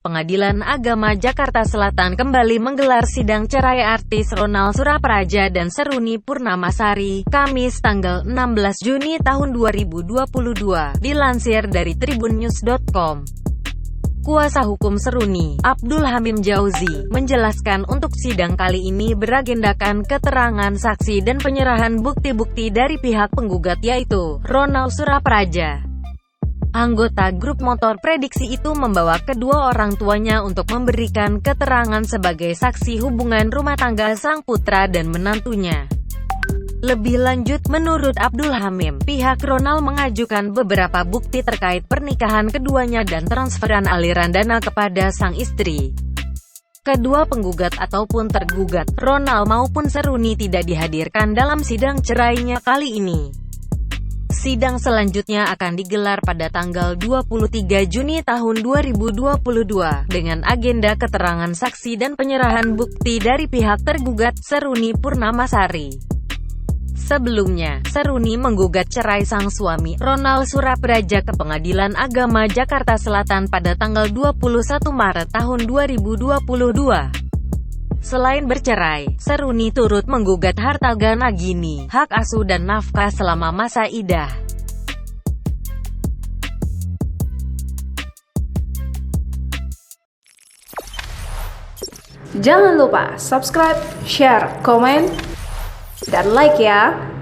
Pengadilan Agama Jakarta Selatan kembali menggelar sidang cerai artis Ronal Surapraja dan Seruni Purnamasari, Kamis tanggal 16 Juni tahun 2022, dilansir dari tribunnews.com. Kuasa hukum Seruni, Abdul Hamim Jauzi, menjelaskan untuk sidang kali ini beragendakan keterangan saksi dan penyerahan bukti-bukti dari pihak penggugat yaitu Ronal Surapraja. Anggota grup motor Prediksi itu membawa kedua orang tuanya untuk memberikan keterangan sebagai saksi hubungan rumah tangga sang putra dan menantunya. Lebih lanjut, menurut Abdul Hamim, pihak Ronal mengajukan beberapa bukti terkait pernikahan keduanya dan transferan aliran dana kepada sang istri. Kedua penggugat ataupun tergugat, Ronal maupun Seruni, tidak dihadirkan dalam sidang cerainya kali ini. Sidang selanjutnya akan digelar pada tanggal 23 Juni tahun 2022, dengan agenda keterangan saksi dan penyerahan bukti dari pihak tergugat, Seruni Purnamasari. Sebelumnya, Seruni menggugat cerai sang suami, Ronal Surapraja, ke Pengadilan Agama Jakarta Selatan pada tanggal 21 Maret tahun 2022. Selain bercerai, Seruni turut menggugat harta gana gini, hak asuh dan nafkah selama masa iddah. Jangan lupa subscribe, share, komen, dan like ya!